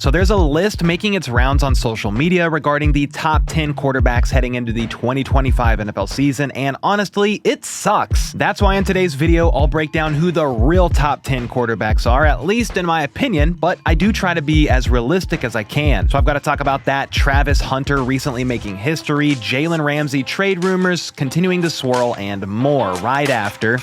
So there's a list making its rounds on social media regarding the top 10 quarterbacks heading into the 2025 NFL season, and honestly, it sucks. That's why in today's video, I'll break down who the real top 10 quarterbacks are, at least in my opinion, but I do try to be as realistic as I can. So I've got to talk about that, Travis Hunter recently making history, Jalen Ramsey trade rumors continuing to swirl, and more right after.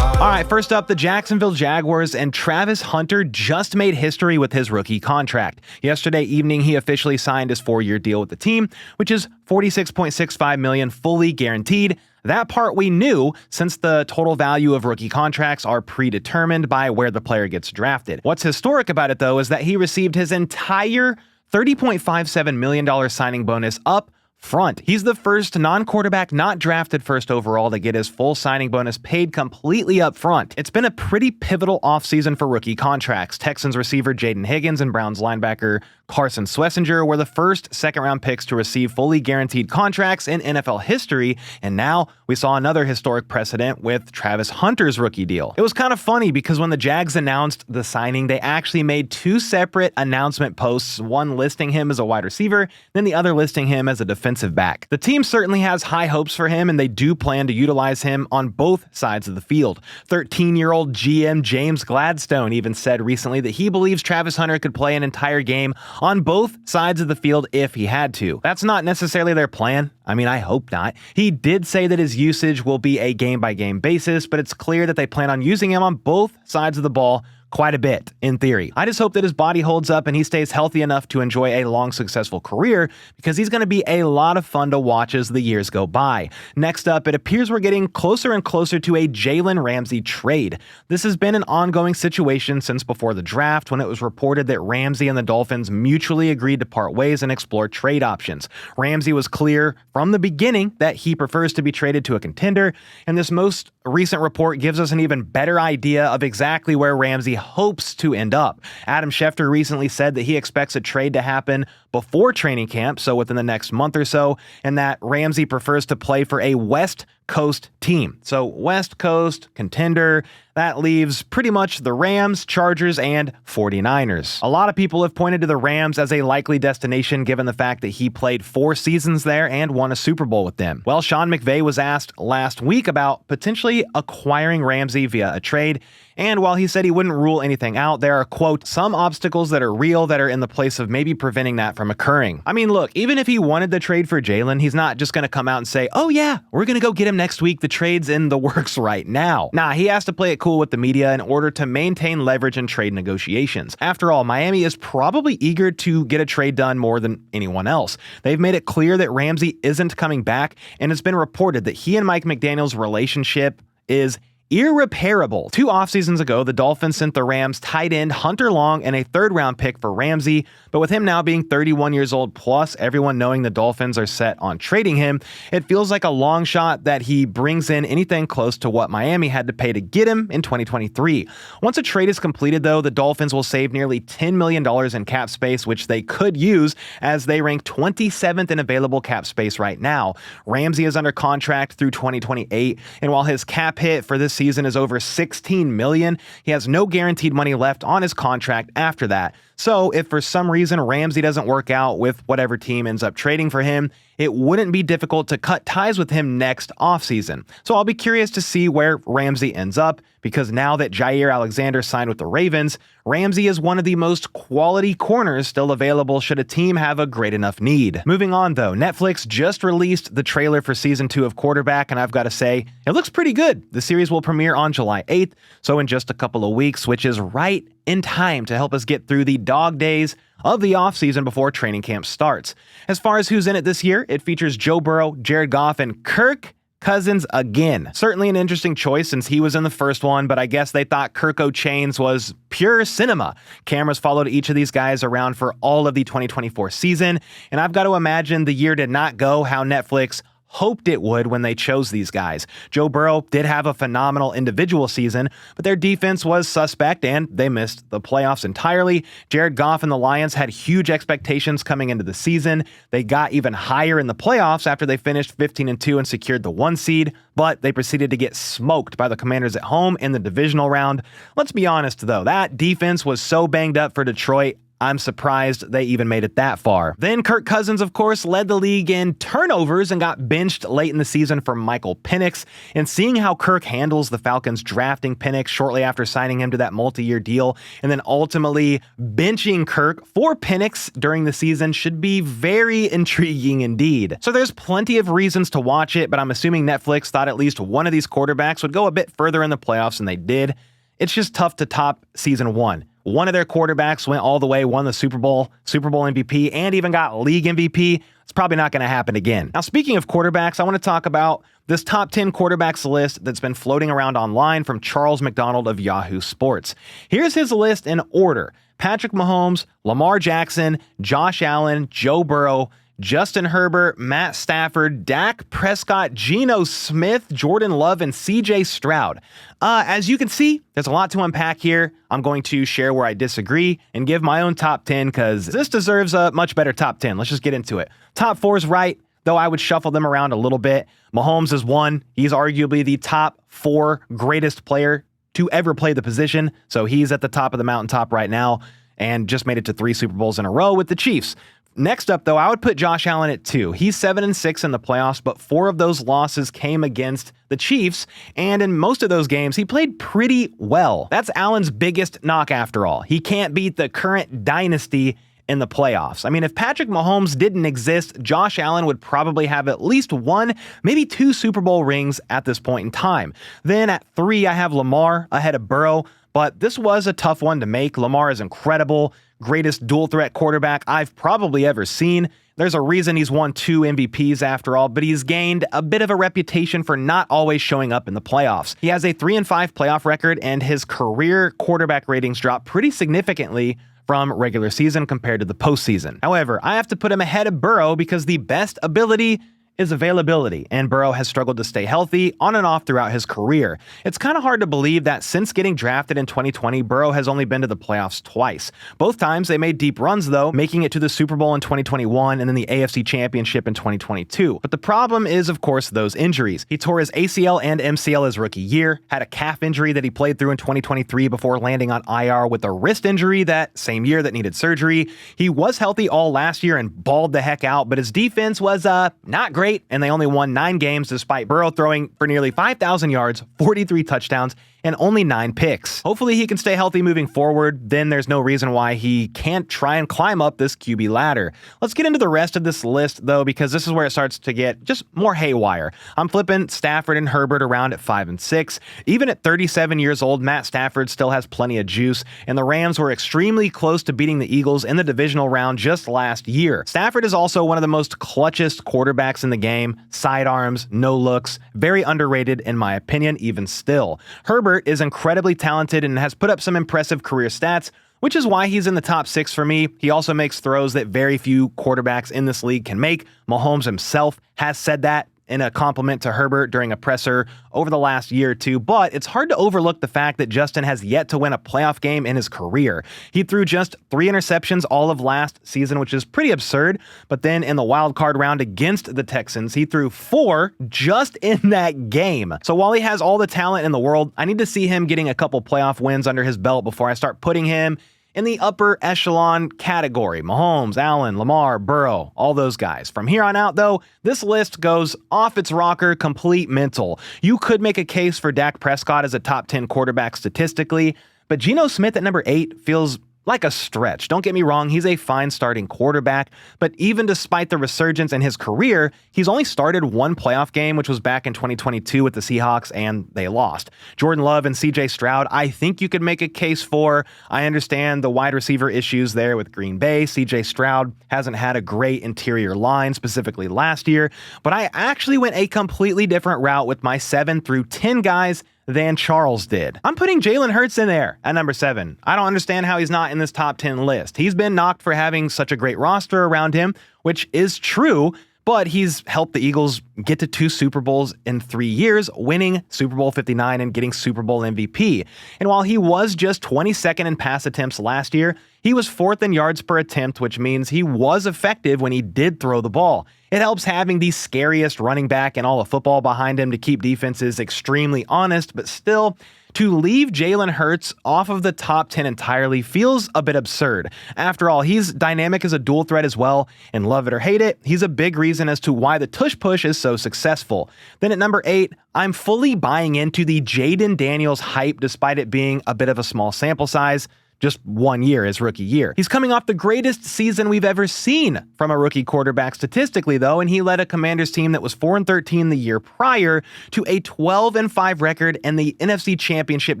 Alright, first up, the Jacksonville Jaguars and Travis Hunter just made history with his rookie contract. Yesterday evening, he officially signed his 4-year deal with the team, which is $46.65 million fully guaranteed. That part we knew, since the total value of rookie contracts are predetermined by where the player gets drafted. What's historic about it, though, is that he received his entire $30.57 million signing bonus up front. He's the first non-quarterback not drafted first overall to get his full signing bonus paid completely up front. It's been a pretty pivotal offseason for rookie contracts. Texans receiver Jaden Higgins and Browns linebacker Carson Schlesinger were the first second-round picks to receive fully guaranteed contracts in NFL history, and now we saw another historic precedent with Travis Hunter's rookie deal. It was kind of funny because when the Jags announced the signing, they actually made 2 separate announcement posts, one listing him as a wide receiver, then the other listing him as a defensive back. The team certainly has high hopes for him, and they do plan to utilize him on both sides of the field. 13-year-old GM James Gladstone even said recently that he believes Travis Hunter could play an entire game on both sides of the field if he had to. That's not necessarily their plan. I mean, I hope not. He did say that his usage will be a game-by-game basis, but it's clear that they plan on using him on both sides of the ball quite a bit, in theory. I just hope that his body holds up and he stays healthy enough to enjoy a long, successful career, because he's going to be a lot of fun to watch as the years go by. Next up, it appears we're getting closer and closer to a Jalen Ramsey trade. This has been an ongoing situation since before the draft, when it was reported that Ramsey and the Dolphins mutually agreed to part ways and explore trade options. Ramsey was clear from the beginning that he prefers to be traded to a contender, and this most recent report gives us an even better idea of exactly where Ramsey hopes to end up. Adam Schefter recently said that he expects a trade to happen before training camp, so within the next month or so, and that Ramsey prefers to play for a West Coast team. So West Coast contender, that leaves pretty much the Rams, Chargers, and 49ers. A lot of people have pointed to the Rams as a likely destination given the fact that he played 4 seasons there and won a Super Bowl with them. Well, Sean McVay was asked last week about potentially acquiring Ramsey via a trade, and while he said he wouldn't rule anything out, there are, quote, some obstacles that are real that are in the place of maybe preventing that from occurring. I mean, look, even if he wanted the trade for Jalen, he's not just going to come out and say, oh yeah, we're going to go get him next week. The trade's in the works right now. Nah, he has to play it cool with the media in order to maintain leverage in trade negotiations. After all, Miami is probably eager to get a trade done more than anyone else. They've made it clear that Ramsey isn't coming back, and it's been reported that he and Mike McDaniel's relationship is irreparable. 2 offseasons ago, the Dolphins sent the Rams tight end Hunter Long and a 3rd-round pick for Ramsey, but with him now being 31 years old, plus everyone knowing the Dolphins are set on trading him, it feels like a long shot that he brings in anything close to what Miami had to pay to get him in 2023. Once a trade is completed, though, the Dolphins will save nearly $10 million in cap space, which they could use, as they rank 27th in available cap space right now. Ramsey is under contract through 2028, and while his cap hit for this season is over $16 million, he has no guaranteed money left on his contract after that. So if for some reason Ramsey doesn't work out with whatever team ends up trading for him, it wouldn't be difficult to cut ties with him next offseason. So I'll be curious to see where Ramsey ends up, because now that Jair Alexander signed with the Ravens, Ramsey is one of the most quality corners still available should a team have a great enough need. Moving on though, Netflix just released the trailer for season 2 of Quarterback, and I've got to say, it looks pretty good. The series will premiere on July 8th, so in just a couple of weeks, which is right in time to help us get through the dog days of the offseason before training camp starts. As far as who's in it this year, it features Joe Burrow, Jared Goff, and Kirk Cousins again. Certainly an interesting choice since he was in the first one, but I guess they thought Kirk O'Chains was pure cinema. Cameras followed each of these guys around for all of the 2024 season, and I've got to imagine the year did not go how Netflix hoped it would when they chose these guys. Joe Burrow did have a phenomenal individual season, but their defense was suspect and they missed the playoffs entirely. Jared Goff and the Lions had huge expectations coming into the season. They got even higher in the playoffs after they finished 15-2 and secured the 1 seed, but they proceeded to get smoked by the Commanders at home in the divisional round. Let's be honest though, that defense was so banged up for Detroit, I'm surprised they even made it that far. Then Kirk Cousins, of course, led the league in turnovers and got benched late in the season for Michael Penix. And seeing how Kirk handles the Falcons drafting Penix shortly after signing him to that multi-year deal and then ultimately benching Kirk for Penix during the season should be very intriguing indeed. So there's plenty of reasons to watch it, but I'm assuming Netflix thought at least one of these quarterbacks would go a bit further in the playoffs than they did. It's just tough to top season 1. One of their quarterbacks went all the way, won the Super Bowl MVP, and even got league MVP. It's probably not going to happen again. Now, speaking of quarterbacks, I want to talk about this top 10 quarterbacks list that's been floating around online from Charles MacDonald of Yahoo Sports. Here's his list in order: Patrick Mahomes, Lamar Jackson, Josh Allen, Joe Burrow, Justin Herbert, Matt Stafford, Dak Prescott, Geno Smith, Jordan Love, and CJ Stroud. As you can see, there's a lot to unpack here. I'm going to share where I disagree and give my own top 10 because this deserves a much better top 10. Let's just get into it. Top 4 is right, though I would shuffle them around a little bit. Mahomes is 1. He's arguably the top 4 greatest player to ever play the position, so he's at the top of the mountaintop right now and just made it to 3 Super Bowls in a row with the Chiefs. Next up, though, I would put Josh Allen at 2. He's 7-6 in the playoffs, but 4 of those losses came against the Chiefs, and in most of those games, he played pretty well. That's Allen's biggest knock after all. He can't beat the current dynasty in the playoffs. I mean, if Patrick Mahomes didn't exist, Josh Allen would probably have at least 1, maybe 2 Super Bowl rings at this point in time. Then at 3, I have Lamar ahead of Burrow, but this was a tough one to make. Lamar is incredible. Greatest dual threat quarterback I've probably ever seen. There's a reason he's won 2 MVPs after all, but he's gained a bit of a reputation for not always showing up in the playoffs. He has a 3-5 playoff record, and his career quarterback ratings dropped pretty significantly from regular season compared to the postseason. However, I have to put him ahead of Burrow because the best ability is availability, and Burrow has struggled to stay healthy on and off throughout his career. It's kind of hard to believe that since getting drafted in 2020, Burrow has only been to the playoffs twice. Both times they made deep runs though, making it to the Super Bowl in 2021 and then the AFC Championship in 2022. But the problem is, of course, those injuries. He tore his ACL and MCL his rookie year, had a calf injury that he played through in 2023 before landing on IR with a wrist injury that same year that needed surgery. He was healthy all last year and balled the heck out, but his defense was not great, and they only won 9 games despite Burrow throwing for nearly 5,000 yards, 43 touchdowns, and only 9 picks. Hopefully he can stay healthy moving forward, then there's no reason why he can't try and climb up this QB ladder. Let's get into the rest of this list though, because this is where it starts to get just more haywire. I'm flipping Stafford and Herbert around at 5 and 6. Even at 37 years old, Matt Stafford still has plenty of juice, and the Rams were extremely close to beating the Eagles in the divisional round just last year. Stafford is also one of the most clutchest quarterbacks in the game. Sidearms, no looks, very underrated in my opinion, even still. Herbert is incredibly talented and has put up some impressive career stats, which is why he's in the top 6 for me. He also makes throws that very few quarterbacks in this league can make. Mahomes himself has said that in a compliment to Herbert during a presser over the last year or two, but it's hard to overlook the fact that Justin has yet to win a playoff game in his career. He threw just 3 interceptions all of last season, which is pretty absurd, but then in the wild card round against the Texans, he threw 4 just in that game. So while he has all the talent in the world, I need to see him getting a couple playoff wins under his belt before I start putting him in the upper echelon category. Mahomes, Allen, Lamar, Burrow, all those guys. From here on out, though, this list goes off its rocker, complete mental. You could make a case for Dak Prescott as a top 10 quarterback statistically, but Geno Smith at number 8 feels like a stretch. Don't get me wrong, he's a fine starting quarterback, but even despite the resurgence in his career, he's only started 1 playoff game, which was back in 2022 with the Seahawks, and they lost. Jordan Love and CJ Stroud, I think you could make a case for. I understand the wide receiver issues there with Green Bay. CJ Stroud hasn't had a great interior line, specifically last year, but I actually went a completely different route with my 7 through 10 guys than Charles did. I'm putting Jalen Hurts in there at number 7. I don't understand how he's not in this top 10 list. He's been knocked for having such a great roster around him, which is true, but he's helped the Eagles get to 2 Super Bowls in 3 years, winning Super Bowl 59 and getting Super Bowl MVP. And while he was just 22nd in pass attempts last year, he was 4th in yards per attempt, which means he was effective when he did throw the ball. It helps having the scariest running back in all of football behind him to keep defenses extremely honest, but still, to leave Jalen Hurts off of the top 10 entirely feels a bit absurd. After all, he's dynamic as a dual threat as well, and love it or hate it, he's a big reason as to why the tush push is so successful. Then at number 8, I'm fully buying into the Jaden Daniels hype despite it being a bit of a small sample size. Just 1 year, his rookie year. He's coming off the greatest season we've ever seen from a rookie quarterback statistically, though, and he led a Commanders team that was 4-13 the year prior to a 12-5 record in the NFC Championship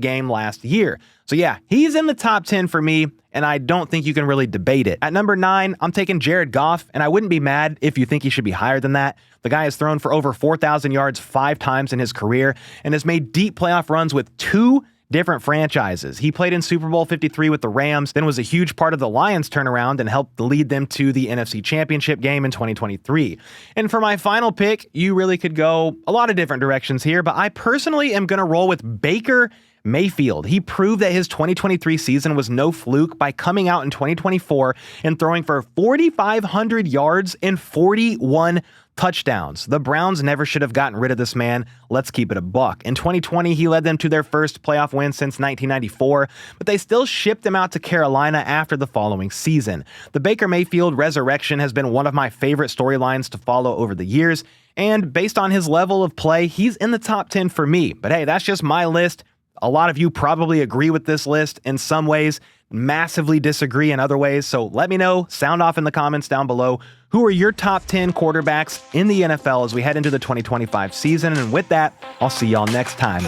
game last year. So yeah, he's in the top 10 for me, and I don't think you can really debate it. At number 9, I'm taking Jared Goff, and I wouldn't be mad if you think he should be higher than that. The guy has thrown for over 4,000 yards 5 times in his career and has made deep playoff runs with 2 different franchises. He played in Super Bowl 53 with the Rams, then was a huge part of the Lions' turnaround and helped lead them to the NFC Championship game in 2023. And for my final pick, you really could go a lot of different directions here, but I personally am going to roll with Baker Mayfield. He proved that his 2023 season was no fluke by coming out in 2024 and throwing for 4,500 yards and 41 touchdowns. The Browns never should have gotten rid of this man. Let's keep it a buck. In 2020, he led them to their first playoff win since 1994, but they still shipped him out to Carolina after the following season. The Baker Mayfield resurrection has been one of my favorite storylines to follow over the years, and based on his level of play, he's in the top 10 for me. But hey, that's just my list. A lot of you probably agree with this list in some ways, massively disagree in other ways. So let me know, sound off in the comments down below. Who are your top 10 quarterbacks in the NFL as we head into the 2025 season? And with that, I'll see y'all next time.